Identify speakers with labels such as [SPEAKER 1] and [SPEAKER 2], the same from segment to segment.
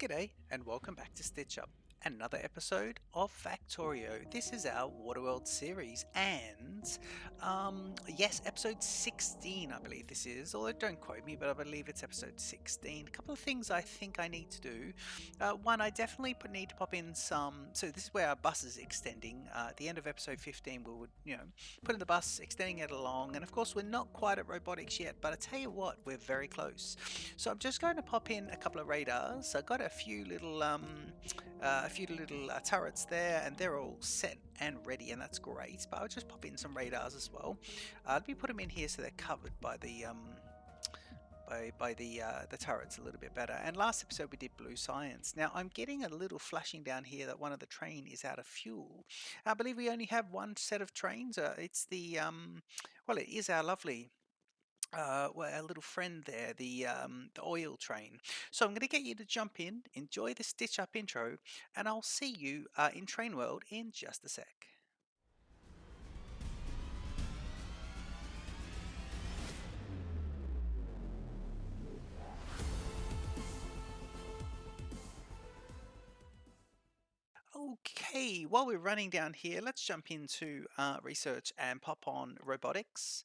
[SPEAKER 1] G'day and welcome back to Stitch Up, another episode of Factorio. This is our Waterworld series and yes, episode 16 I believe this is, although don't quote me, but I believe it's episode 16. A couple of things I think I need to do. One, I definitely need to pop in some, so this is where our bus is extending. At the end of episode 15 we would, put in the bus, extending it along, and of course we're not quite at robotics yet, but I tell you what, we're very close. So I'm just going to pop in a couple of radars. I got a few little turrets there, and they're all set and ready, and that's great. But I'll just pop in some radars as well. Let me put them in here so they're covered by the the turrets a little bit better. And last episode we did blue science. Now I'm getting a little flashing down here that one of the train is out of fuel. I believe we only have one set of trains. It's the well, it is our lovely well, our little friend there, the oil train. So I'm going to get you to jump in, enjoy the Stitch Up intro, and I'll see you in Train World in just a sec. Okay, while we're running down here, let's jump into research and pop on robotics.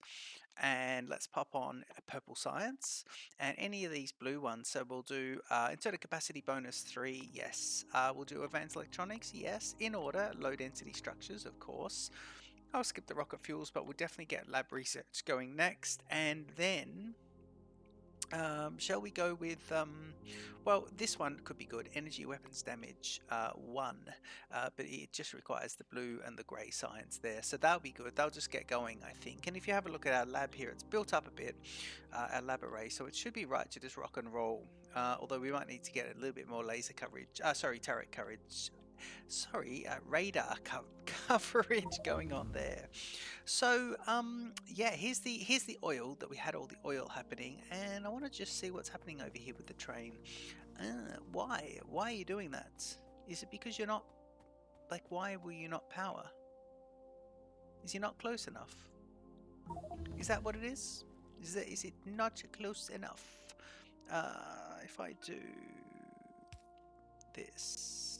[SPEAKER 1] And let's pop on purple science and any of these blue ones. So we'll do internal capacity bonus 3, yes. We'll do advanced electronics, yes. In order, low density structures, of course. I'll skip the rocket fuels, but we'll definitely get lab research going next. And then shall we go with, well, this one could be good. Energy weapons damage 1, but it just requires the blue and the grey science there. So that'll be good. They'll just get going, I think. And if you have a look at our lab here, it's built up a bit, our lab array. So it should be right to just rock and roll. Although we might need to get a little bit more laser coverage, turret coverage. Radar coverage going on there. So yeah, here's the oil that we had all the oil happening, and I want to just see what's happening over here with the train. Why are you doing that? Is it because you're not, like, why will you not power? Is he not close enough? Is that what it is? Is it not close enough? If I do this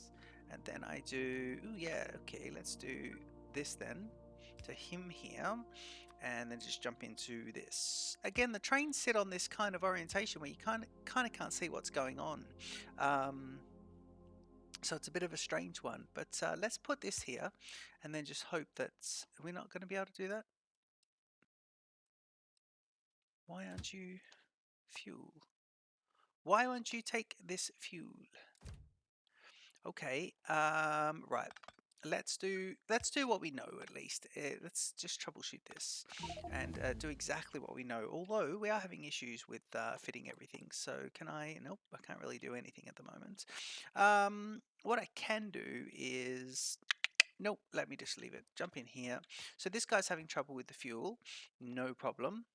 [SPEAKER 1] and then I do, ooh, yeah, okay, let's do this then to him here, and then just jump into this. Again, the trains sit on this kind of orientation where you kind of can't see what's going on. So it's a bit of a strange one, but let's put this here and then just hope that we're not going to be able to do that. Why aren't you fuel? Why won't you take this fuel? Okay, right. Let's do what we know at least. Let's just troubleshoot this and do exactly what we know. Although we are having issues with fitting everything. So can I? Nope, I can't really do anything at the moment. What I can do is, nope. Let me just leave it. Jump in here. So this guy's having trouble with the fuel. No problem.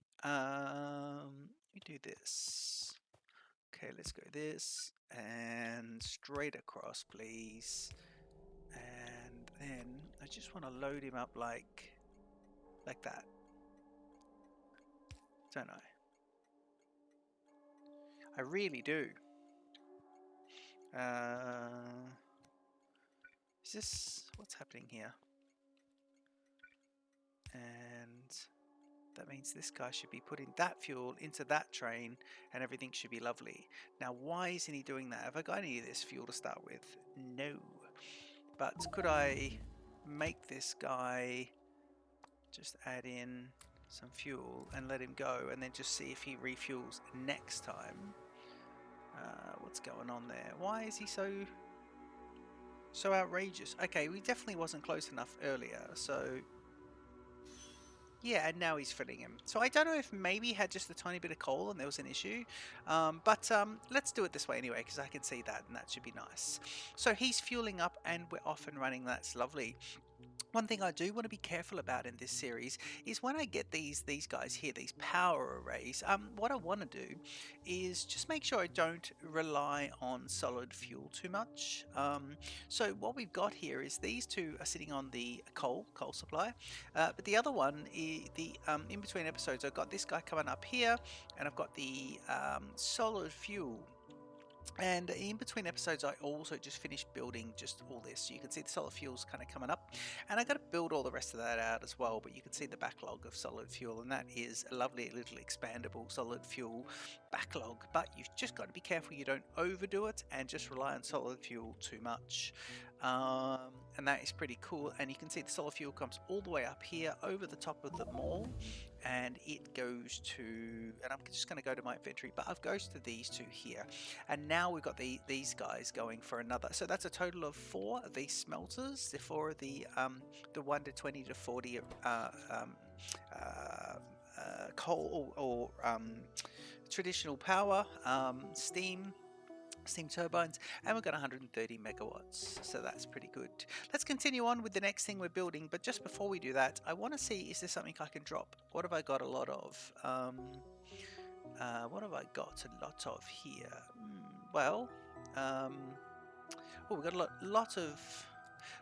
[SPEAKER 1] We do this. Okay, let's go this and straight across, please. And then I just want to load him up like that, don't I? I really do. Is this what's happening here? And that means this guy should be putting that fuel into that train and everything should be lovely. Now, why isn't he doing that? Have I got any of this fuel to start with? No. But could I make this guy just add in some fuel and let him go and then just see if he refuels next time? What's going on there? Why is he so outrageous? Okay, we definitely wasn't close enough earlier, so yeah, and now he's filling him. So I don't know if maybe he had just a tiny bit of coal and there was an issue. But let's do it this way anyway, because I can see that and that should be nice. So he's fueling up and we're off and running. That's lovely. One thing I do want to be careful about in this series is when I get these guys here, these power arrays, what I want to do is just make sure I don't rely on solid fuel too much. So what we've got here is these two are sitting on the coal supply, but the other one, in between episodes, I've got this guy coming up here, and I've got the solid fuel And in between episodes, I also just finished building just all this. So you can see the solid fuel's kind of coming up, and I got to build all the rest of that out as well. But you can see the backlog of solid fuel, and that is a lovely little expandable solid fuel backlog. But you've just got to be careful you don't overdo it and just rely on solid fuel too much. And that is pretty cool. And you can see the solid fuel comes all the way up here over the top of the mall, and it goes to, and I'm just going to go to my inventory, but it goes to these two here. And now we've got these guys going for another. So that's a total of 4 of these smelters. The 4 of the 1 to 20 to 40 coal or traditional power, steam turbines, and we've got 130 megawatts, so that's pretty good. Let's continue on with the next thing we're building, but just before we do that, I want to see, is there something I can drop? What have I got a lot of? What have I got a lot of here? Well, oh, we've got a lot of,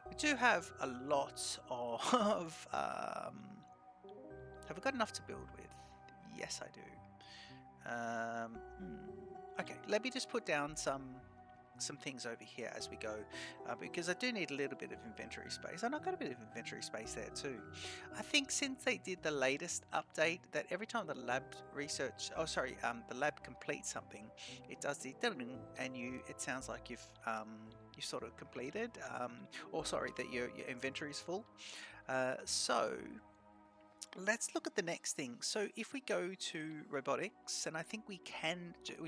[SPEAKER 1] we do have a lot of, have we got enough to build with? Yes, I do. Okay, let me just put down some things over here as we go, because I do need a little bit of inventory space, and I've got a bit of inventory space there too. I think since they did the latest update, that every time the lab research, oh sorry, the lab completes something, it does the ding, and it sounds like you've you sort of completed, or sorry, that your inventory is full. So let's look at the next thing. So if we go to robotics, and I think we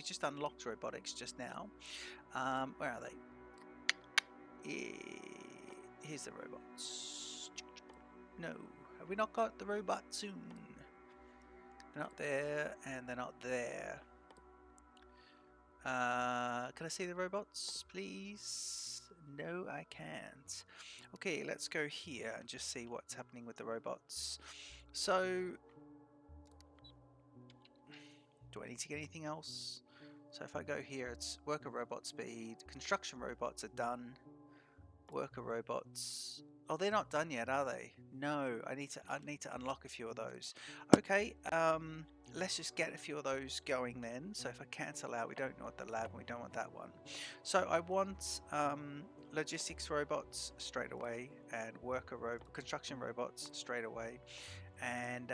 [SPEAKER 1] just unlocked robotics just now. Where are they? Here's the robots. No, have we not got the robots soon? They're not there, and they're not there. Can I see the robots, please? No, I can't. Okay, let's go here and just see what's happening with the robots. So, do I need to get anything else? So if I go here, it's worker robot speed, construction robots are done, worker robots. Oh, they're not done yet, are they? No, I need to unlock a few of those. Okay, let's just get a few of those going then. So if I cancel out, we don't want the lab, we don't want that one. So I want logistics robots straight away, and construction robots straight away, and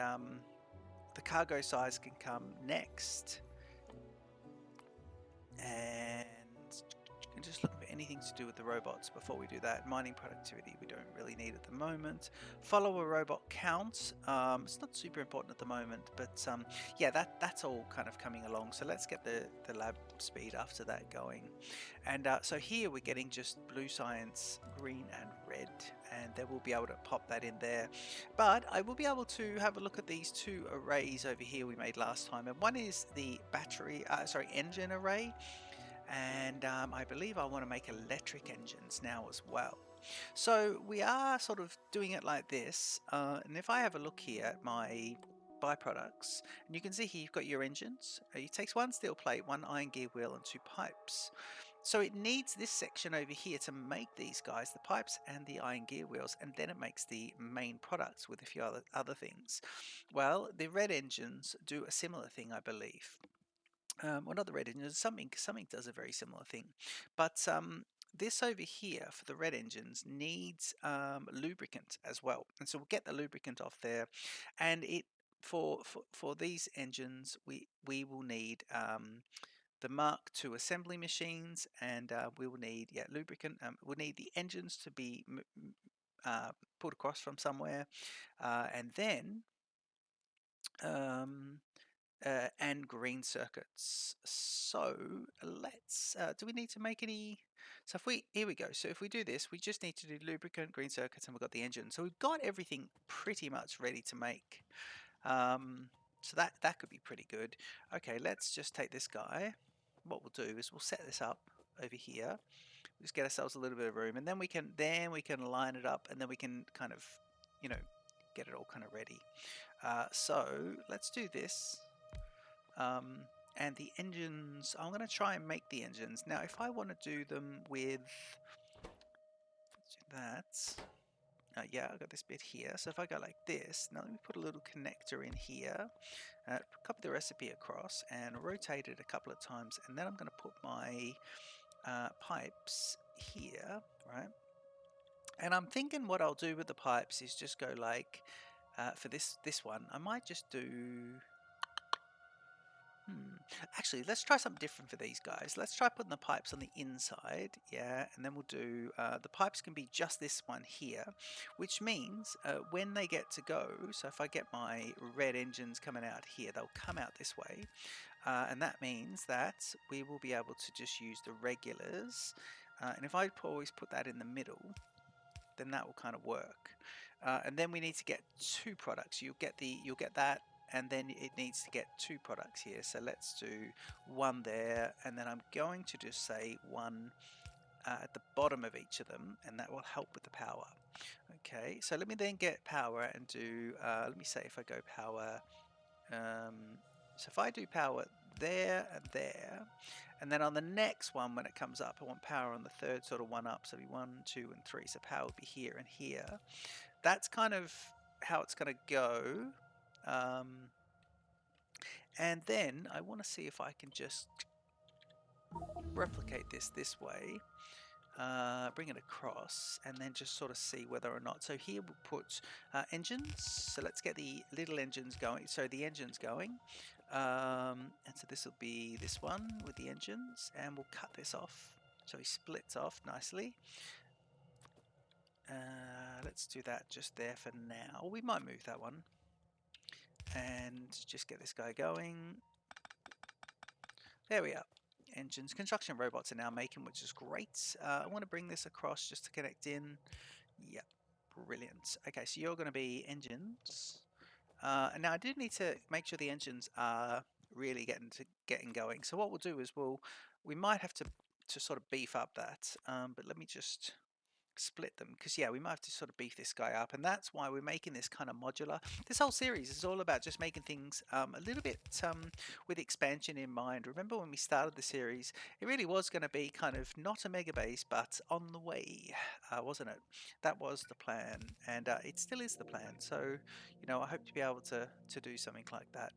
[SPEAKER 1] the cargo size can come next. And just looking for anything to do with the robots before we do that. Mining productivity we don't really need at the moment. Follow a robot count. It's not super important at the moment, but yeah, that's all kind of coming along. So let's get the lab speed after that going. And so here we're getting just blue science, green and red, and then we'll be able to pop that in there. But I will be able to have a look at these 2 arrays over here we made last time, and one is the engine array, and I believe I want to make electric engines now as well. So we are sort of doing it like this, and if I have a look here at my byproducts, and you can see here you've got your engines. It takes 1 steel plate, 1 iron gear wheel, and 2 pipes. So it needs this section over here to make these guys, the pipes and the iron gear wheels, and then it makes the main products with a few other things. Well, the red engines do a similar thing, I believe. Well, not the red engines, something does a very similar thing. But this over here for the red engines needs lubricant as well. And so we'll get the lubricant off there. And it for these engines, we will need the Mark II assembly machines, and we will need lubricant. We'll need the engines to be pulled across from somewhere, and then and green circuits. So let's, do we need to make any? So here we go. So if we do this, we just need to do lubricant, green circuits, and we've got the engine. So we've got everything pretty much ready to make. So that could be pretty good. Okay, let's just take this guy. What we'll do is we'll set this up over here. Just get ourselves a little bit of room, and then we can line it up, and then we can kind of, get it all kind of ready. So let's do this. And the engines, I'm going to try and make the engines. Now, if I want to do them with, let's do that. Yeah, I've got this bit here. So if I go like this, now let me put a little connector in here, copy the recipe across and rotate it a couple of times, and then I'm going to put my pipes here, right? And I'm thinking what I'll do with the pipes is just go like, for this one, I might just do, actually, let's try something different for these guys. Let's try putting the pipes on the inside, yeah, and then we'll do, the pipes can be just this one here, which means when they get to go, so if I get my red engines coming out here, they'll come out this way, and that means that we will be able to just use the regulars, and if I always put that in the middle, then that will kind of work. And then we need to get two products. You'll get that, and then it needs to get two products here. So let's do one there, and then I'm going to just say one at the bottom of each of them, and that will help with the power. Okay, so let me then get power and do, let me say if I go power, so if I do power there and there, and then on the next one when it comes up, I want power on the third sort of one up, so it'll be 1, 2, and 3, so power will be here and here. That's kind of how it's going to go. And then I want to see if I can just replicate this way, bring it across, and then just sort of see whether or not. So here we'll put engines. So let's get the little engines going. So the engine's going. And so this will be this one with the engines, and we'll cut this off. So he splits off nicely. Let's do that just there for now. We might move that one and just get this guy going. There we are. Engines. Construction robots are now making, which is great. I want to bring this across just to connect in. Yep, brilliant. Okay, so you're going to be engines. And now I do need to make sure the engines are really getting going. So what we'll do is we might have to sort of beef up that. But let me just split them, because yeah, we might have to sort of beef this guy up, and that's why we're making this kind of modular. This whole series is all about just making things a little bit with expansion in mind. Remember when we started the series, it really was going to be kind of not a mega base, but on the way, wasn't it? That was the plan, and it still is the plan. So I hope to be able to do something like that.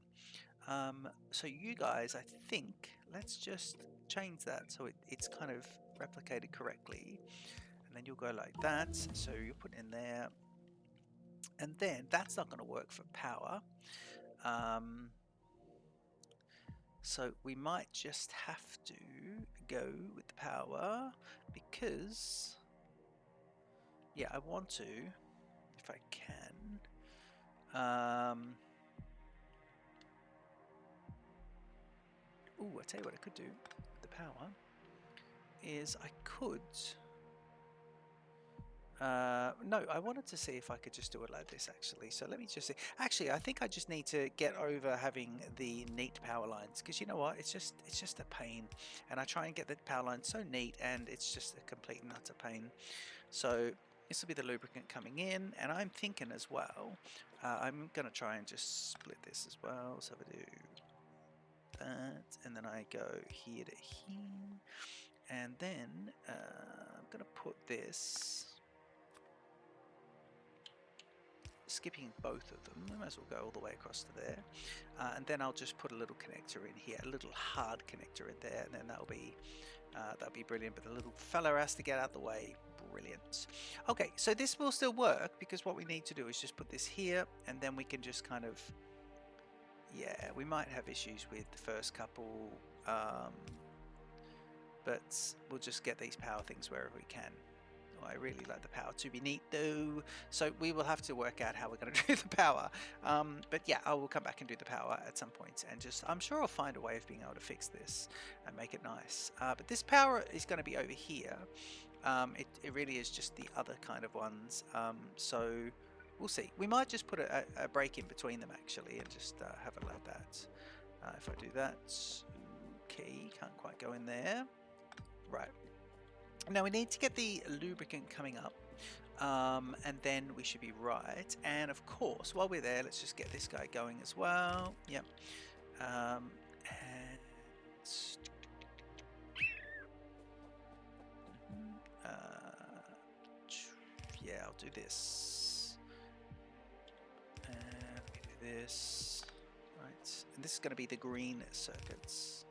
[SPEAKER 1] So you guys, I think, let's just change that so it's kind of replicated correctly. And then you'll go like that, so you'll put in there, and then that's not going to work for power, so we might just have to go with the power, because yeah, I want to, if I can, I tell you what I could do with the power is I could no, I wanted to see if I could just do it like this, actually. So let me just see. Actually, I think I just need to get over having the neat power lines, because you know what? It's just a pain, and I try and get the power lines so neat, and it's just a complete and utter pain. So this will be the lubricant coming in, and I'm thinking as well, I'm going to try and just split this as well. So I do that, and then I go here to here, and then I'm going to put this, skipping both of them. I might as well go all the way across to there, and then I'll just put a little connector in here, a little hard connector in there, and then that'll be brilliant. But the little fella has to get out the way. Brilliant. Okay, so this will still work, because what we need to do is just put this here, and then we can just kind of, yeah, we might have issues with the first couple, but we'll just get these power things wherever we can. I really like the power to be neat though, so we will have to work out how we're going to do the power, but yeah, I will come back and do the power at some point, and just, I'm sure I'll find a way of being able to fix this and make it nice, but this power is going to be over here. It really is just the other kind of ones, so we'll see. We might just put a break in between them, actually, and just have it like that. If I do that, okay, can't quite go in there. Right. Now we need to get the lubricant coming up, and then we should be right. And of course, while we're there, let's just get this guy going as well. Yep. And yeah, I'll I'll do this. And we do this. Right. And this is going to be the green circuits.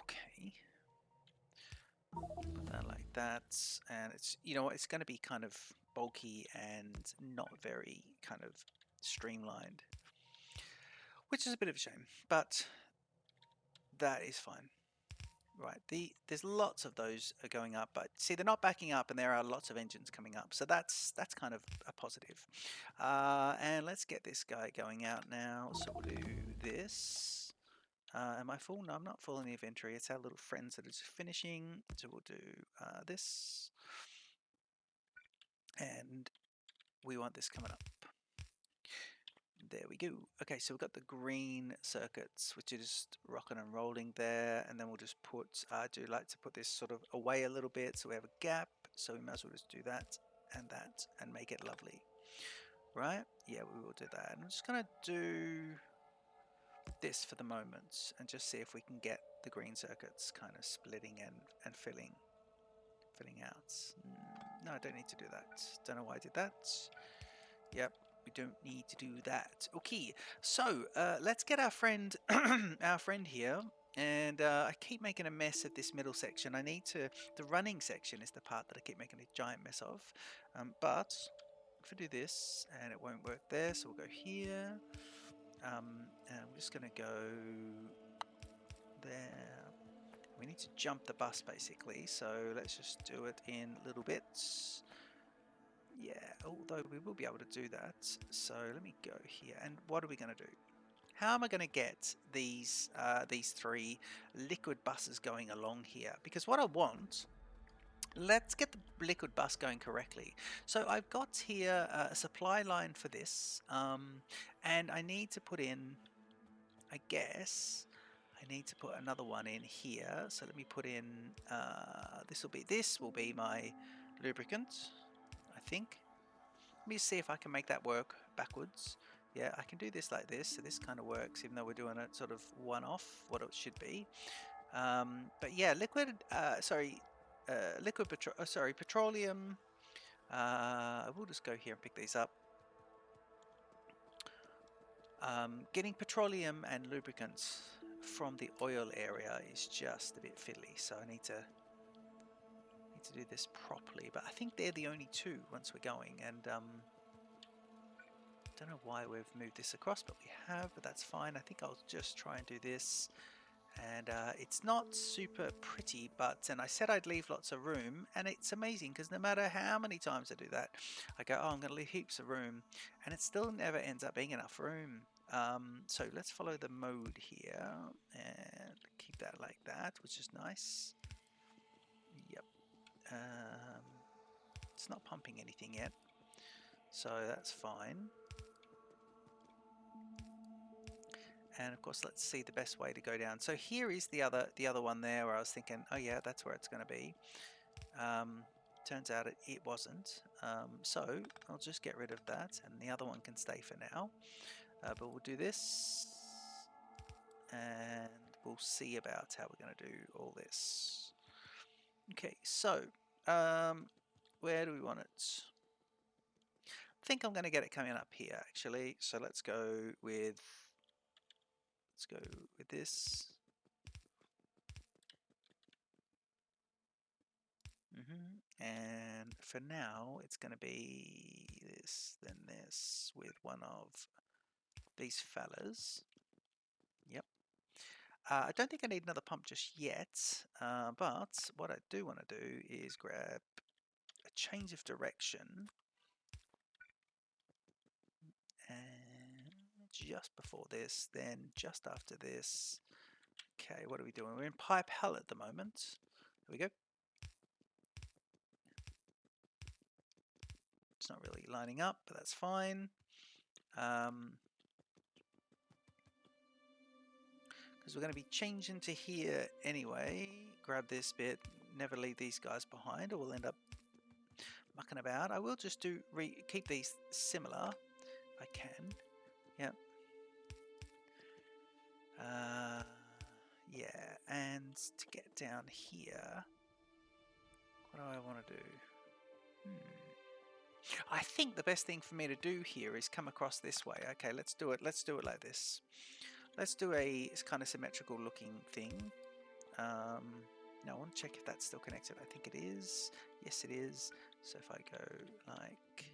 [SPEAKER 1] Okay. Put that like that. And it's, you know, it's going to be kind of bulky and not very kind of streamlined, which is a bit of a shame, but that is fine. Right, there's lots of those are going up, but see, they're not backing up, and there are lots of engines coming up, so that's kind of a positive. And let's get this guy going out now. So we'll do this. Am I full? No, I'm not full in the inventory. It's our little friends that are just finishing. So we'll do this, and we want this coming up. There we go. Okay, so we've got the green circuits, which are just rocking and rolling there, and then we'll just put, I do like to put this sort of away a little bit so we have a gap, so we might as well just do that and make it lovely. Right? Yeah, we will do that. And I'm just going to do this for the moment and just see if we can get the green circuits kind of splitting and filling out. No, I don't need to do that. Don't know why I did that. Yep, we don't need to do that. Okay, so let's get our friend our friend here, and I keep making a mess of this middle section. I need to, the running section is the part that I keep making a giant mess of, but if I do this and it won't work there, so we'll go here, and I'm just going to go there. We need to jump the bus basically, so let's just do it in little bits. Yeah, although we will be able to do that. So let me go here. And what are we going to do? How am I going to get these three liquid buses going along here? Because what I want, let's get the liquid bus going correctly. So I've got here a supply line for this, and I need to put in, I guess, I need to put another one in here. So let me put in, this will be my lubricant, I think. Let me see if I can make that work backwards. Yeah, I can do this like this, so this kind of works, even though we're doing it sort of one-off, what it should be. But yeah, petroleum. We'll just go here and pick these up. Getting petroleum and lubricants from the oil area is just a bit fiddly, so I need to do this properly. But I think they're the only two once we're going, and don't know why we've moved this across, but we have, but that's fine. I think I'll just try and do this. And it's not super pretty, but, and I said I'd leave lots of room, and it's amazing because no matter how many times I do that, I go, oh, I'm going to leave heaps of room, and it still never ends up being enough room. So let's follow the mode here and keep that like that, which is nice. Yep. It's not pumping anything yet, so that's fine. And of course, let's see the best way to go down. So here is the other one there where I was thinking, oh yeah, that's where it's going to be. Turns out it wasn't. So I'll just get rid of that, and the other one can stay for now. But we'll do this, and we'll see about how we're going to do all this. Okay, so where do we want it? I think I'm going to get it coming up here actually. So let's go with this. And for now, it's going to be this, then this, with one of these fellas. Yep. I don't think I need another pump just yet, but what I do want to do is grab a change of direction, and just before this, then just after this. Okay, what are we doing? We're in pipe hell at the moment. There we go. It's not really lining up, but that's fine. Because we're going to be changing to here anyway. Grab this bit, never leave these guys behind, or we'll end up mucking about. I will just keep these similar, I can. Yep. Yeah, and to get down here, what do I want to do? I think the best thing for me to do here is come across this way. Okay, let's do it. Let's do it like this. Let's do a kind of symmetrical looking thing. Now I want to check if that's still connected. I think it is. Yes, it is. So if I go like,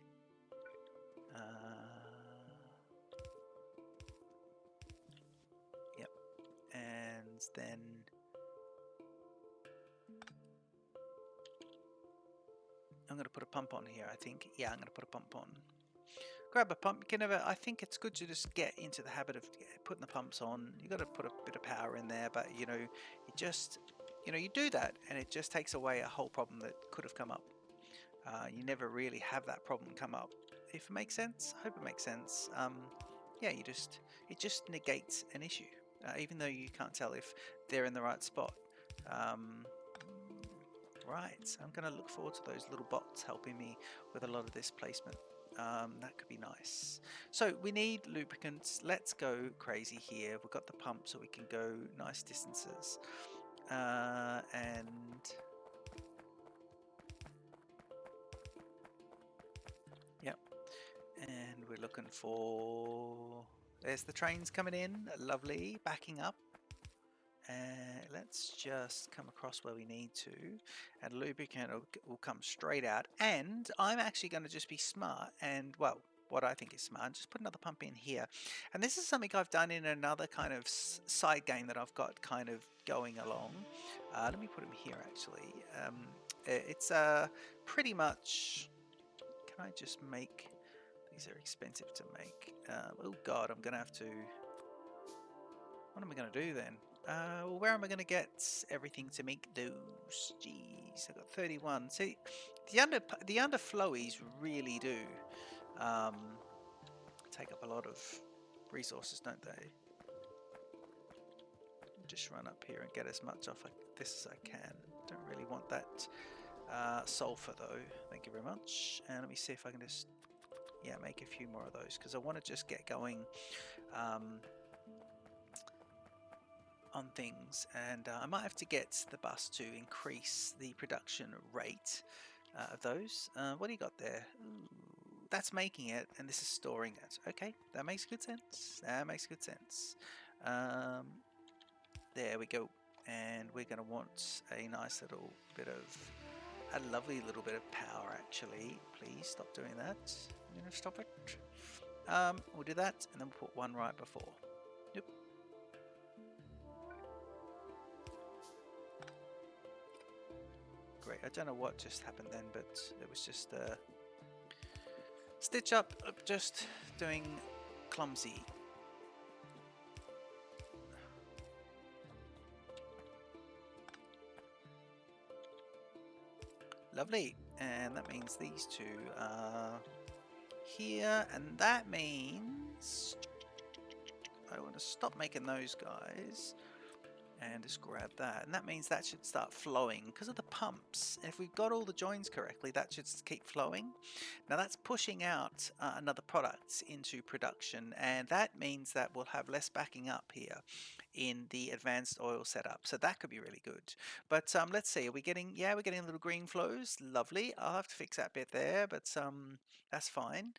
[SPEAKER 1] yep, and then I'm going to put a pump on here. I think. Yeah, I'm going to put a pump on. Grab a pump. You can never. I think it's good to just get into the habit of putting the pumps on. You got to put a bit of power in there, but you know, it just, you know, you do that, and it just takes away a whole problem that could have come up. You never really have that problem come up. If it makes sense, I hope it makes sense. Yeah, it just negates an issue, even though you can't tell if they're in the right spot. Right, so I'm going to look forward to those little bots helping me with a lot of this placement. That could be nice. So we need lubricants. Let's go crazy here. We've got the pump so we can go nice distances. And yep. And we're looking for... There's the trains coming in. Lovely. Backing up. Let's just come across where we need to, and lubricant will come straight out. And I'm actually going to just be smart and, well, what I think is smart, just put another pump in here. And this is something I've done in another kind of side game that I've got kind of going along. Let me put him here actually. It's pretty much, can I just make, these are expensive to make. Oh god, I'm going to have to, what am I going to do then? Well, where am I going to get everything to make those? Jeez, I got 31. See, the underflowies really do take up a lot of resources, don't they? Just run up here and get as much off this as I can. Don't really want that sulfur though. Thank you very much. And let me see if I can just, yeah, make a few more of those because I want to just get going. On things, and I might have to get the bus to increase the production rate of those. What do you got there? Ooh, that's making it, and this is storing it. Okay, that makes good sense. That makes good sense. There we go, and we're going to want a nice little bit of, a lovely little bit of power actually. Please stop doing that. I'm going to stop it. We'll do that, and then we'll put one right before. Yep. Great. I don't know what just happened then, but it was just stitch up, just doing clumsy. Lovely. And that means these two are here, and that means I want to stop making those guys and just grab that, and that means that should start flowing because of the pumps. If we've got all the joins correctly, that should keep flowing. Now that's pushing out another product into production, and that means that we'll have less backing up here in the advanced oil setup, so that could be really good. But let's see, are we getting, yeah, we're getting little green flows. Lovely. I'll have to fix that bit there, but that's fine.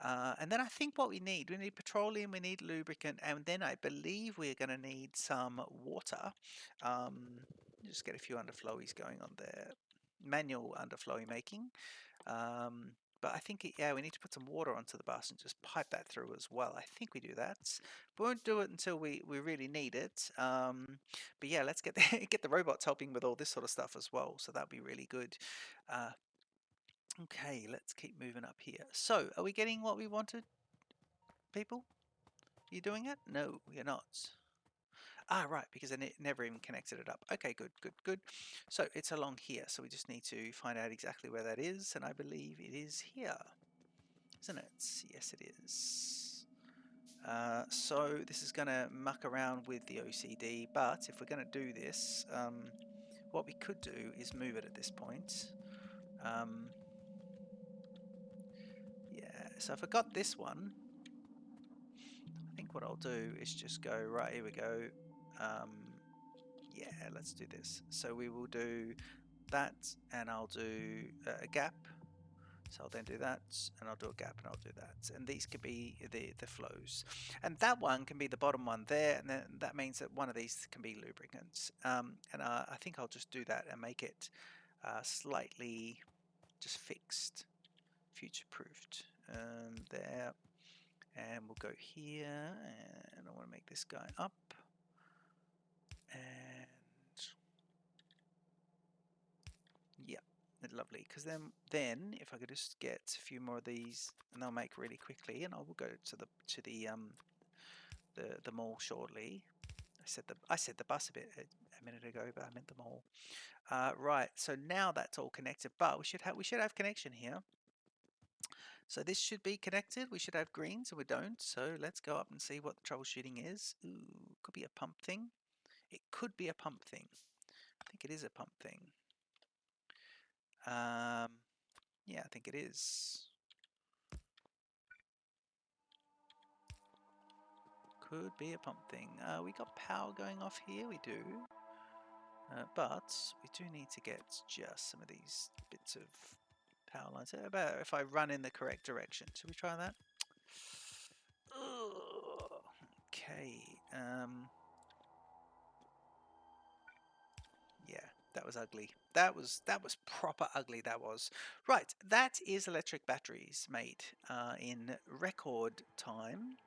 [SPEAKER 1] And then I think what we need petroleum, we need lubricant, and then I believe we're going to need some water. Just get a few underflowies going on there. Manual underflowy making. But I think, yeah, we need to put some water onto the bus and just pipe that through as well. I think we do that. We won't do it until we really need it. But yeah, let's get get the robots helping with all this sort of stuff as well. So that'd be really good. Okay, let's keep moving up here. So, are we getting what we wanted, people? You doing it? No, you're not. Ah, right, because it never even connected it up. Okay, good, good, good. So it's along here, so we just need to find out exactly where that is, and I believe it is here, isn't it? Yes, it is. So this is going to muck around with the OCD, but if we're going to do this, what we could do is move it at this point. Yeah, so if I got this one, think what I'll do is just go, right, here we go. Yeah, let's do this. So we will do that, and I'll do a gap. So I'll then do that, and I'll do a gap, and I'll do that. And these could be the flows. And that one can be the bottom one there, and then that means that one of these can be lubricants. I think I'll just do that and make it slightly just fixed, future-proofed. There, and we'll go here, and I want to make this guy up. And yeah, lovely. Because then if I could just get a few more of these, and they'll make really quickly, and I will go to the mall shortly. I said the bus a minute ago, but I meant the mall. Right. So now that's all connected, but we should have connection here. So this should be connected. We should have green, so we don't. So let's go up and see what the troubleshooting is. Ooh, could be a pump thing. It could be a pump thing. I think it is a pump thing. Yeah, I think it is. Could be a pump thing. We got power going off here. We do. But we do need to get just some of these bits of power lines. How about if I run in the correct direction? Should we try that? Okay. Yeah, that was ugly. That was proper ugly. That was right. That is electric batteries made in record time,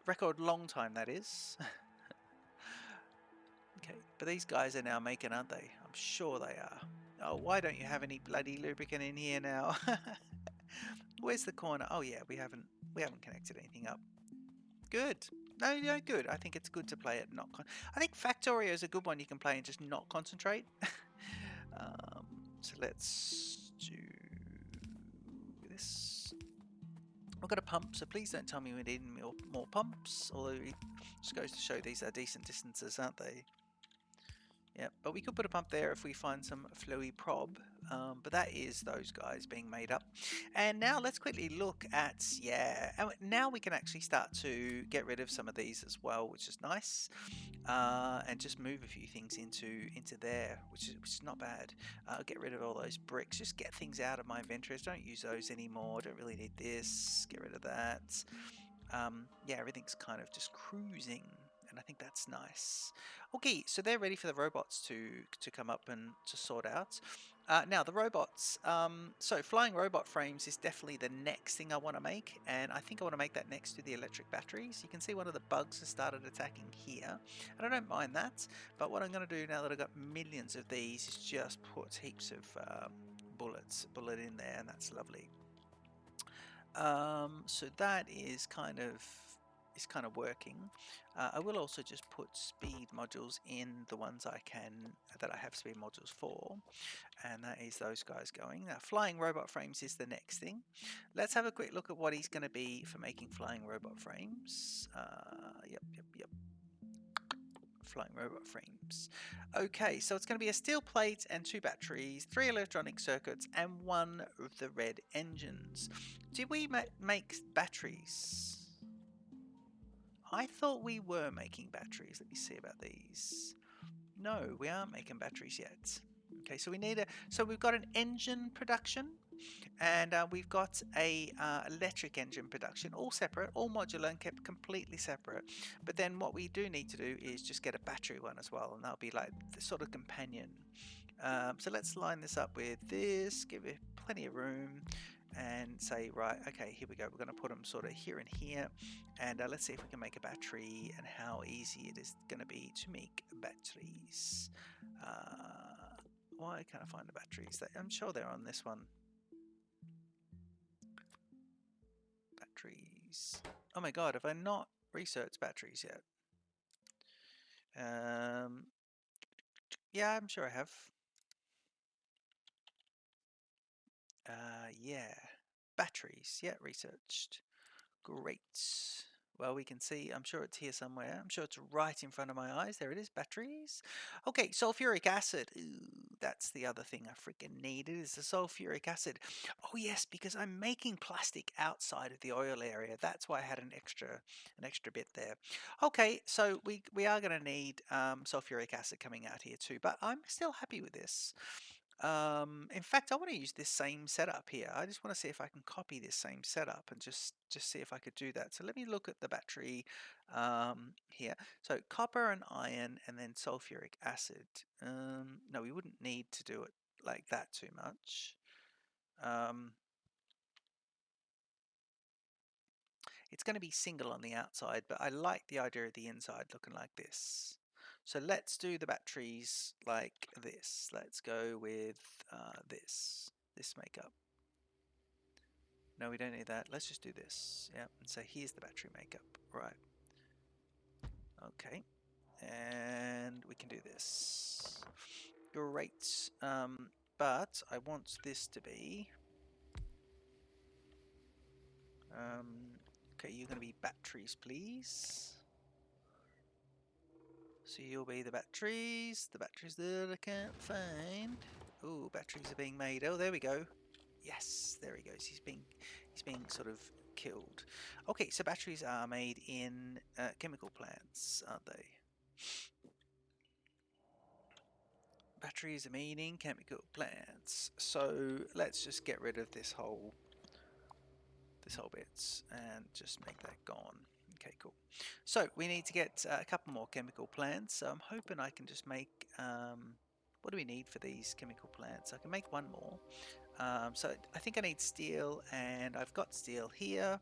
[SPEAKER 1] record long time. That is. Okay, but these guys are now making, aren't they? I'm sure they are. Oh, why don't you have any bloody lubricant in here now? Where's the corner? Oh yeah, we haven't connected anything up. Good. No, no, good. I think it's good to play it not. I think Factorio is a good one you can play and just not concentrate. So let's do this. I've got a pump, so please don't tell me we need more pumps. Although it just goes to show these are decent distances, aren't they? Yeah, but we could put a pump there if we find some flowy prob. But that is those guys being made up. And now let's quickly look at, yeah, now we can actually start to get rid of some of these as well, which is nice. And just move a few things into there, which is not bad. Get rid of all those bricks. Just get things out of my inventories. Don't use those anymore. Don't really need this. Get rid of that. Yeah, everything's kind of just cruising, and I think that's nice. Okay, so they're ready for the robots to come up and to sort out. Now the robots, so flying robot frames is definitely the next thing I want to make, and I think I want to make that next to the electric batteries. You can see one of the bugs has started attacking here, and I don't mind that, but what I'm going to do now that I've got millions of these is just put heaps of bullet in there, and that's lovely. So that is kind of working. I will also just put speed modules in the ones that I have speed modules for, and that is those guys going. Now flying robot frames is the next thing. Let's have a quick look at what he's going to be for making flying robot frames. Yep. Flying robot frames. Okay, so it's going to be a steel plate and 2 batteries, 3 electronic circuits, and 1 of the red engines. Did we make batteries? I thought we were making batteries. Let me see about these. No, we aren't making batteries yet. Okay, so we've got an engine production, and we've got a electric engine production, all separate, all modular and kept completely separate. But then what we do need to do is just get a battery one as well, and that'll be like the sort of companion. So let's line this up with this, give it plenty of room, and say, right, okay, here we go. We're going to put them sort of here and here, and let's see if we can make a battery and how easy it is going to be to make batteries. Why can't I find the batteries? I'm sure they're on this one. Batteries. Oh my god, have I not researched batteries yet? Yeah, I'm sure I have. Yeah. Batteries. Yeah, researched. Great. Well, we can see, I'm sure it's here somewhere. I'm sure it's right in front of my eyes. There it is, batteries. Okay, sulfuric acid. Ooh, that's the other thing I freaking need. It is the sulfuric acid. Oh yes, because I'm making plastic outside of the oil area. That's why I had an extra bit there. Okay, so we are going to need sulfuric acid coming out here too, but I'm still happy with this. In fact, I want to use this same setup here. I just want to see if I can copy this same setup and just see if I could do that. So let me look at the battery here. So copper and iron and then sulfuric acid. No, we wouldn't need to do it like that too much. Um, it's going to be single on the outside, but I like the idea of the inside looking like this. So let's do the batteries like this. Let's go with this makeup. No, we don't need that. Let's just do this. Yeah, and so here's the battery makeup. Right. Okay. And we can do this. Great. But I want this to be... okay, you're going to be batteries, please. So you'll be the batteries that I can't find. Oh, batteries are being made. Oh, there we go. Yes, there he goes. He's being sort of killed. Okay, so batteries are made in chemical plants, aren't they? Batteries are made in chemical plants. So let's just get rid of this whole bit and just make that gone. Okay, cool. So we need to get a couple more chemical plants. So I'm hoping I can just make what do we need for these chemical plants? I can make one more. So I think I need steel, and I've got steel here.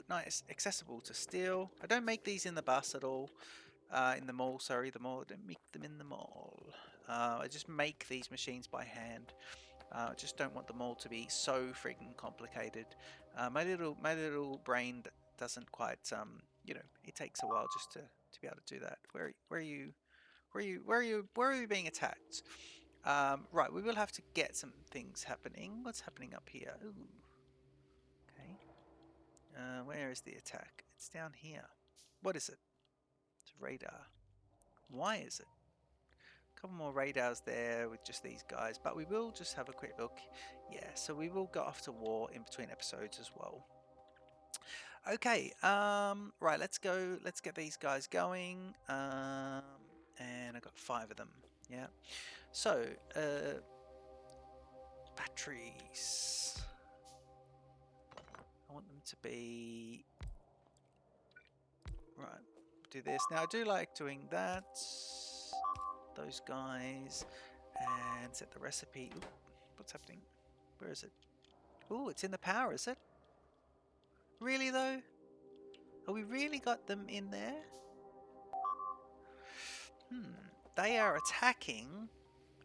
[SPEAKER 1] Nice, accessible to steel. I don't make these in the bus at all. In the mall, sorry, the mall. I don't make them in the mall. I just make these machines by hand. I just don't want them all to be so freaking complicated. My little brain doesn't quite it takes a while just to be able to do that. Where are you being attacked? Right, we will have to get some things happening. What's happening up here? Ooh. Okay. Where is the attack? It's down here. What is it? It's radar. Why is it? A couple more radars there with just these guys, but we will just have a quick look. Yeah, so we will go off to war in between episodes as well. Okay, right, let's go. Let's get these guys going. And I got 5 of them. Yeah. So, batteries. I want them to be right. Do this now. I do like doing that. Those guys, and set the recipe. Ooh, what's happening? Where is it? Oh, it's in the power, is it? Really though? Have we really got them in there? They are attacking,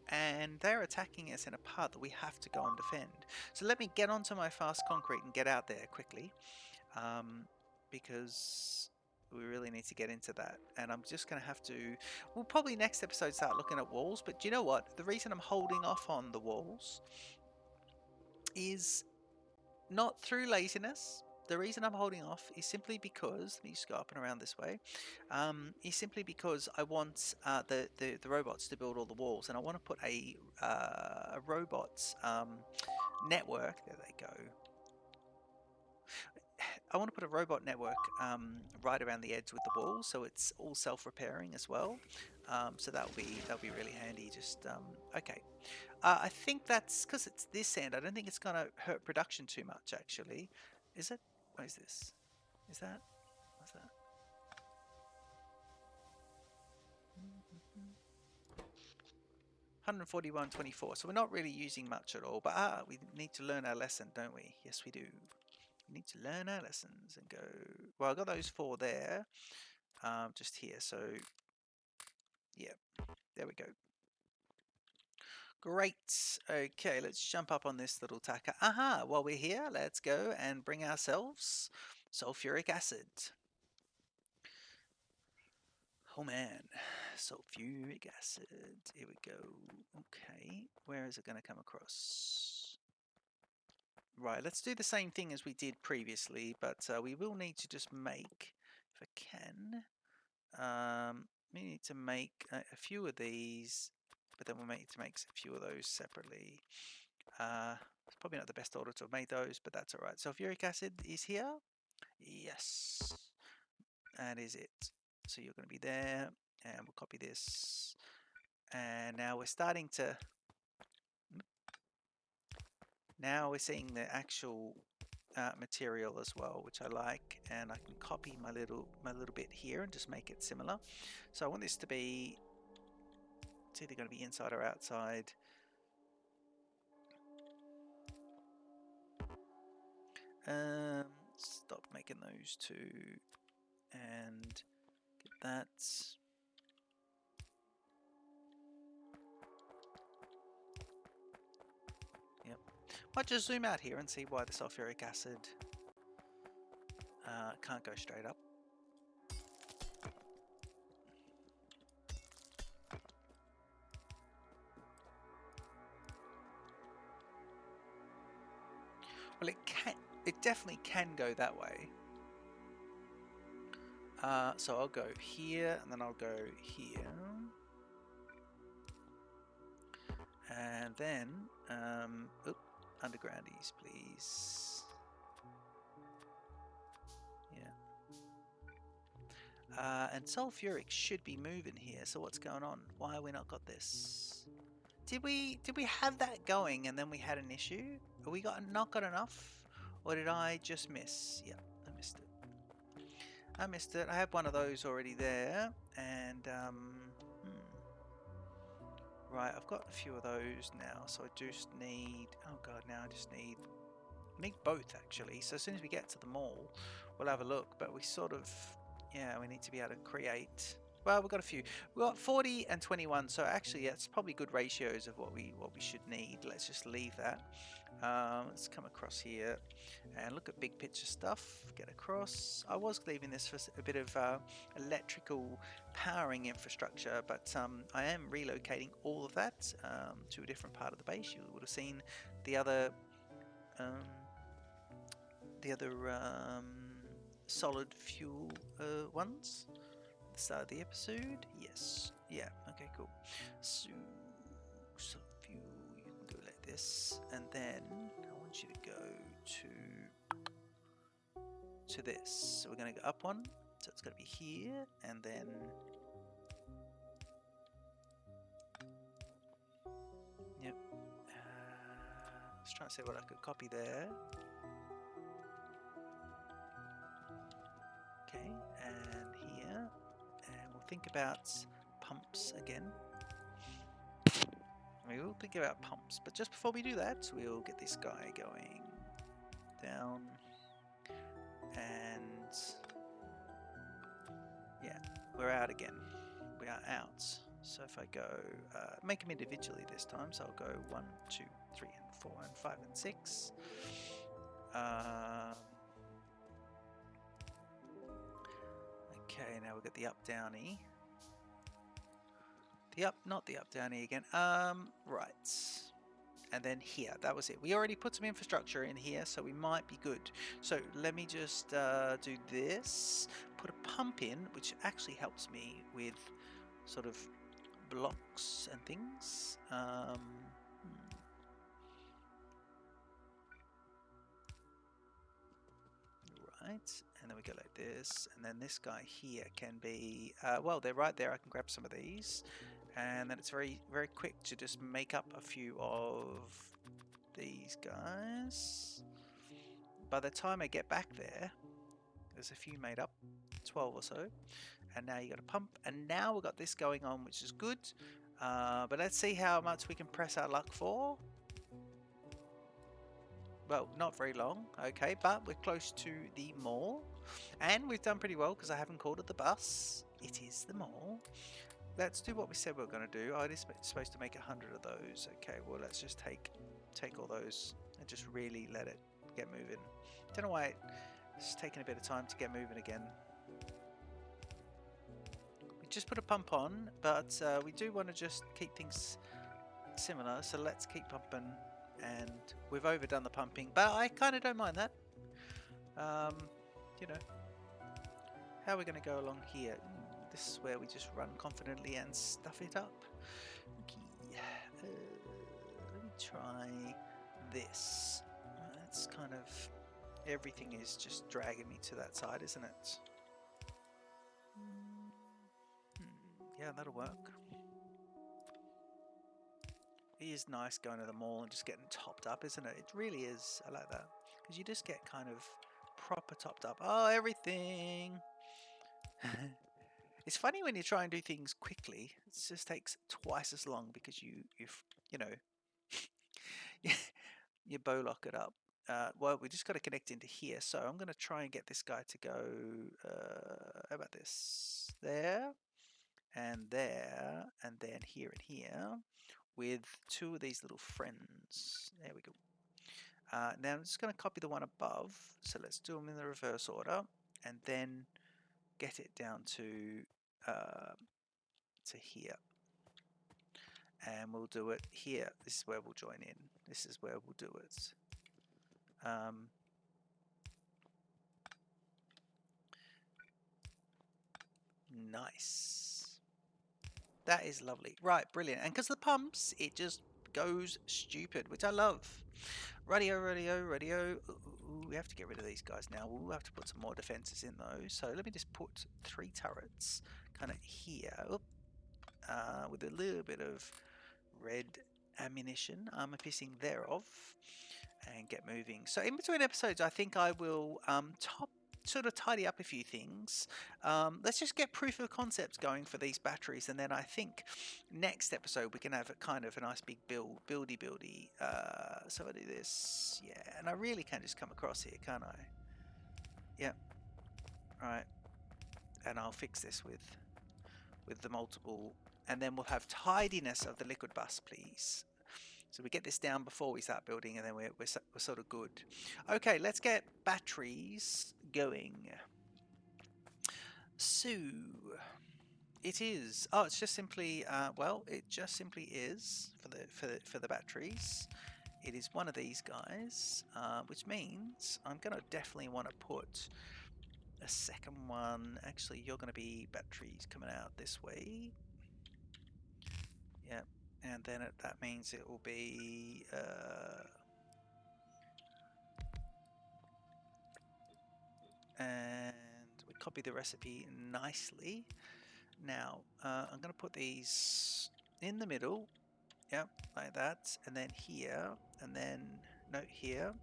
[SPEAKER 1] and they're attacking us in a part that we have to go and defend. So let me get onto my fast concrete and get out there quickly, because we really need to get into that. And I'm just going to have to... we'll probably next episode start looking at walls, but do you know what? The reason I'm holding off on the walls is not through laziness. The reason I'm holding off is simply because, let me just go up and around this way, is simply because I want the robots to build all the walls, and I want to put a robots network, there they go, I want to put a robot network right around the edge with the walls, so it's all self-repairing as well. So that'll be really handy. Just okay. I think that's because it's this end. I don't think it's going to hurt production too much, actually. Is it? What is this? Is that? What's that? 141.24. So we're not really using much at all. But we need to learn our lesson, don't we? Yes, we do. We need to learn our lessons and go. Well, I got those 4 there, just here. So yeah, there we go. Great. Okay, let's jump up on this little tacker. Aha, while we're here, let's go and bring ourselves sulfuric acid. Oh man, sulfuric acid. Here we go. Okay, where is it going to come across? Right, let's do the same thing as we did previously, but we will need to just make I can, we need to make a few of these, but then we'll need to make a few of those separately. It's probably not the best order to have made those, but that's all right. Sulfuric acid is here. Yes, that is it. So you're going to be there, and we'll copy this. And now we're starting to. Now we're seeing the actual material as well, which I like, and I can copy my little bit here and just make it similar. So I want this to be. It's either going to be inside or outside. Stop making those two, and get that. Yep. Might just zoom out here and see why the sulfuric acid can't go straight up. Well, it can. It definitely can go that way. So I'll go here, and then I'll go here, and then undergroundies, please. Yeah. And sulfuric should be moving here. So what's going on? Why have we not got this? Did we have that going and then we had an issue? Have we not got enough, or did I just miss? Yeah, I missed it. I missed it. I have one of those already there, and right, I've got a few of those now, so I just need. Oh god, now I just need both actually. So as soon as we get to the mall, we'll have a look. But we sort of, yeah, we need to be able to create. Well, we've got a few. We've got 40 and 21, so actually, yeah, it's probably good ratios of what we should need. Let's just leave that. Let's come across here and look at big picture stuff. Get across. I was leaving this for a bit of electrical powering infrastructure, but I am relocating all of that to a different part of the base. You would have seen the other solid fuel ones at the start of the episode. Yes. Yeah. Okay. Cool. So solid fuel. You can go like this, and then I want you to go to this. So we're going to go up one. So it's going to be here, and then. Yep. Let's try and see what I could copy there. Okay, and here, and we'll think about pumps again. We will think about pumps, but just before we do that, we'll get this guy going down, and yeah, we're out again. We are out. So if I go, make them individually this time. So I'll go 1, 2, 3, and 4, and 5, and 6. Okay, now we've got the up downy. Not the up downy again. Right. And then here, that was it. We already put some infrastructure in here, so we might be good. So let me just do this. Put a pump in, which actually helps me with sort of blocks and things. Right, and then we go like this, and then this guy here can be, well, they're right there. I can grab some of these, and then it's very, very quick to just make up a few of these guys. By the time I get back there, there's a few made up, 12 or so, and now you got a pump, and now we've got this going on, which is good. But let's see how much we can press our luck for. Well, not very long, okay, but we're close to the mall, and we've done pretty well because I haven't called it the bus. It is the mall. Let's do what we said we were going to do. I was supposed to make 100 of those. Okay, well, let's just take all those and just really let it get moving. Don't know why it's taking a bit of time to get moving again. We just put a pump on, but we do want to just keep things similar, so let's keep pumping. And we've overdone the pumping, but I kind of don't mind that. You know, How are we going to go along here? Ooh, this is where we just run confidently and stuff it up. Okay. Let me try this. That's kind of... everything is just dragging me to that side, isn't it? Yeah, that'll work. It is nice going to the mall and just getting topped up, isn't it? It really is. I like that. Because you just get kind of proper topped up. Oh, everything! It's funny when you try and do things quickly. It just takes twice as long because you know, you bow lock it up. Well, we just got to connect into here. So I'm going to try and get this guy to go, how about this? There, and then here and here with two of these little friends. There we go. Now I'm just going to copy the one above. So let's do them in the reverse order and then get it down to here. And we'll do it here. This is where we'll join in. This is where we'll do it. Nice. That is lovely. Right, brilliant. And because the pumps, it just goes stupid, which I love. Radio. Ooh, we have to get rid of these guys now. We'll have to put some more defenses in those. So let me just put 3 turrets kind of here. With a little bit of red ammunition, armor piercing thereof, and get moving. So in between episodes, I think I will sort of tidy up a few things. Let's just get proof of concepts going for these batteries, and then I think next episode we can have a kind of a nice big buildy. So I do this, yeah, and I really can just come across here, can't I? Yeah, right. And I'll fix this with the multiple, and then we'll have tidiness of the liquid bus, please. So we get this down before we start building, and then we're sort of good. Okay, let's get batteries going. So it is. Oh, it's just simply. Well, it just simply is for the batteries. It is one of these guys, which means I'm gonna definitely want to put a second one. Actually, you're gonna be batteries coming out this way. Yep, and then that means it will be. And we copy the recipe nicely. Now I'm going to put these in the middle, yep, like that, and then here, and then note here,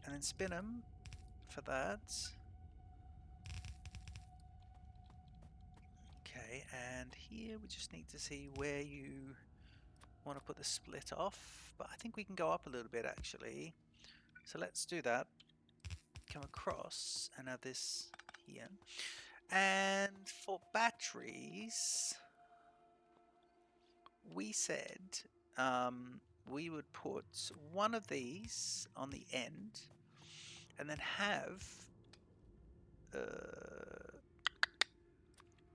[SPEAKER 1] and then spin them for that. Okay, and here we just need to see where you want to put the split off, but I think we can go up a little bit actually. So let's do that. Come across and have this here. And for batteries, we said we would put one of these on the end and then have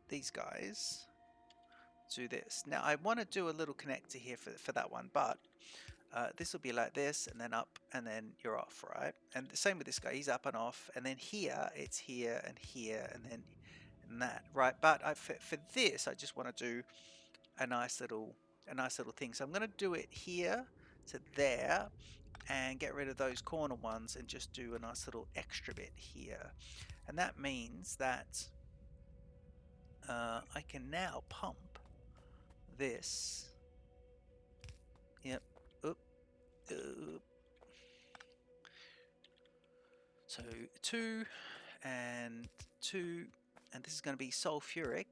[SPEAKER 1] these guys do this. Now I want to do a little connector here for that one, but this will be like this and then up and then you're off, right? And the same with this guy, he's up and off, and then here it's here and here and then and that, right? But for this I just want to do a nice little thing. So I'm going to do it here to there and get rid of those corner ones and just do a nice little extra bit here. And that means that I can now pump this. Yep. Oop. Oop. So 2 and 2, and this is going to be sulfuric.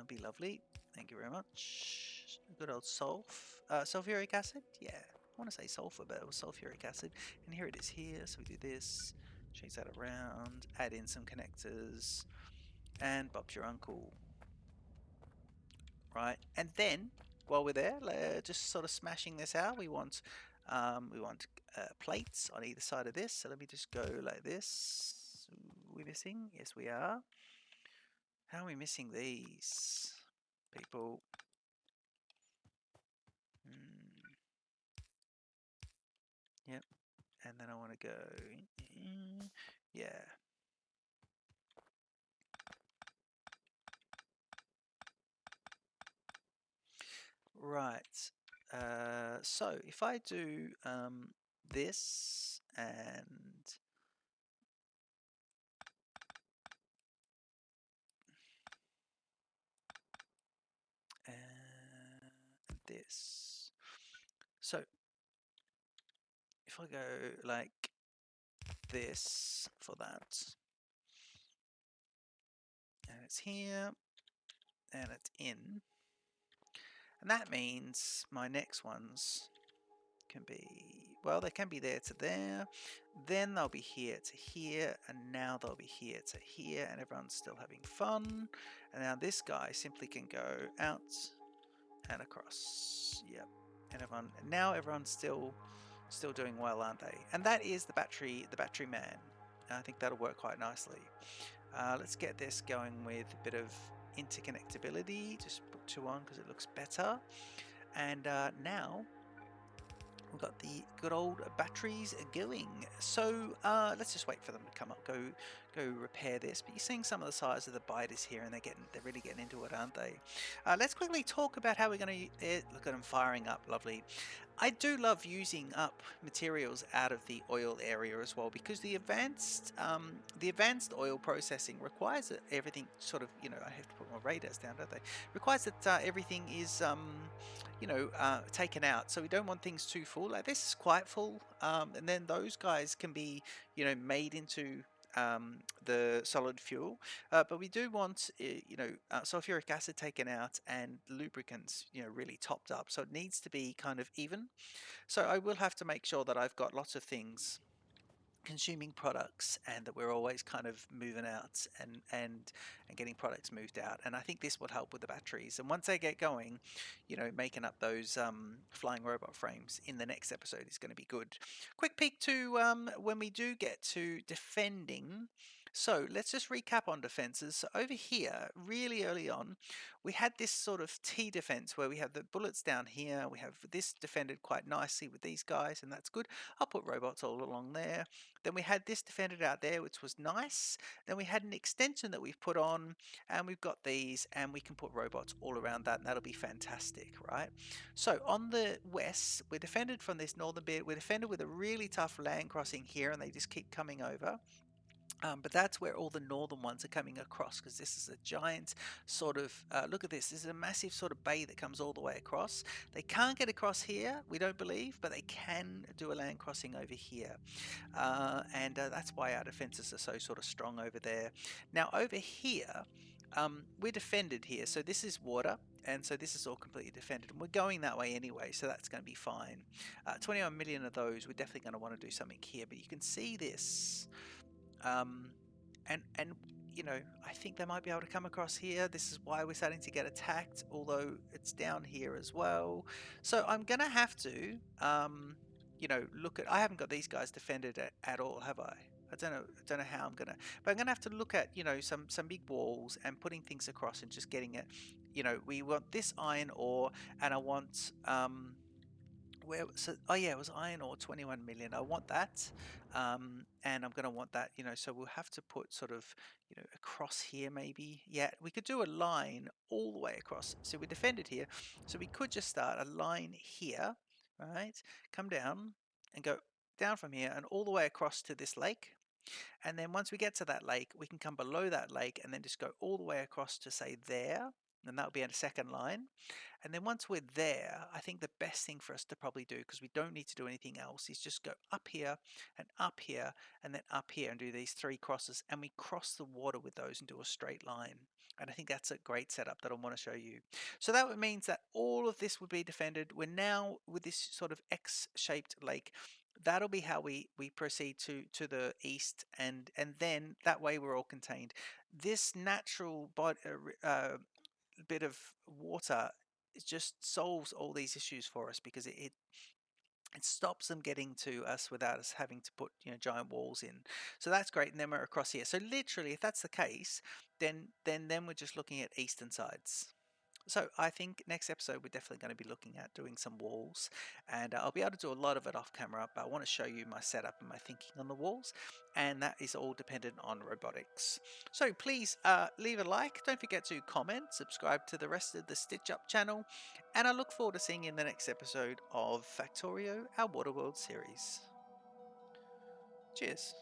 [SPEAKER 1] Be lovely. Thank you very much. Good old sulfuric acid. Yeah, I want to say sulfur, but it was sulfuric acid. And here it is here. So we do this, change that around, add in some connectors, and Bob's your uncle. Right, and then while we're there, just sort of smashing this out, we want plates on either side of this. So let me just go like this. We're missing? Yes, we are. How are we missing these people? Yep. And then I want to go, yeah. Right. So if I do this and this. So if I go like this for that, and it's here, and it's in, and that means my next ones can be, well, they can be there to there, then they'll be here to here, and now they'll be here to here, and everyone's still having fun. And now this guy simply can go out and across. Yep. And everyone's still doing well, aren't they? And that is the battery man. I think that'll work quite nicely. Let's get this going with a bit of interconnectability. Just put 2 on because it looks better. And now we've got the good old batteries going. So let's just wait for them to come up. Go repair this. But you're seeing some of the size of the biters here, and they're really getting into it, aren't they? Let's quickly talk about how we're going to look at them firing up. Lovely. I do love using up materials out of the oil area as well, because the advanced oil processing requires that everything sort of, I have to put my radars down, don't they? Requires that everything is taken out. So we don't want things too full. Like this is quite full, and then those guys can be made into the solid fuel, but we do want sulfuric acid taken out and lubricants really topped up, so it needs to be kind of even. So I will have to make sure that I've got lots of things consuming products, and that we're always kind of moving out and getting products moved out. And I think this will help with the batteries, and once they get going, making up those flying robot frames in the next episode is going to be good. Quick peek to when we do get to defending. So let's just recap on defenses. So over here, really early on, we had this sort of T defense where we have the bullets down here. We have this defended quite nicely with these guys, and that's good. I'll put robots all along there. Then we had this defended out there, which was nice. Then we had an extension that we've put on, and we've got these, and we can put robots all around that, and that'll be fantastic, right? So on the west, we're defended from this northern bit. We're defended with a really tough land crossing here, and they just keep coming over. But that's where all the northern ones are coming across, because this is a giant sort of, look at this, this is a massive sort of bay that comes all the way across. They can't get across here, we don't believe, but they can do a land crossing over here. And that's why our defenses are so sort of strong over there. Now over here, we're defended here, so this is water, and so this is all completely defended, and we're going that way anyway, so that's going to be fine. 21 million of those, we're definitely going to want to do something here, but you can see this. Um, and I think they might be able to come across here. This is why we're starting to get attacked, although it's down here as well. So I'm gonna have to look at, I haven't got these guys defended at all, have I? I don't know how I'm gonna, but I'm gonna have to look at some big walls and putting things across and just getting it. We want this iron ore, and I want oh yeah, it was iron ore, 21 million. I want that, and I'm going to want that, so we'll have to put sort of across here maybe. Yeah, we could do a line all the way across, so we defended here, so we could just start a line here, right, come down and go down from here and all the way across to this lake. And then once we get to that lake, we can come below that lake and then just go all the way across to say there, and that'll be a second line. And then once we're there, I think the best thing for us to probably do, because we don't need to do anything else, is just go up here and up here and then up here and do these 3 crosses, and we cross the water with those and do a straight line. And I think that's a great setup that I want to show you. So that means that all of this would be defended. We're now with this sort of X-shaped lake. That'll be how we proceed to the east, and then that way we're all contained. This natural bit of water, it just solves all these issues for us, because it stops them getting to us without us having to put giant walls in. So that's great. And then we're across here. So literally, if that's the case, then we're just looking at eastern sides. So I think next episode we're definitely going to be looking at doing some walls, and I'll be able to do a lot of it off camera, but I want to show you my setup and my thinking on the walls, and that is all dependent on robotics. So please leave a like, don't forget to comment, subscribe to the rest of the Stitch Up channel, and I look forward to seeing you in the next episode of Factorio, our Waterworld series. Cheers.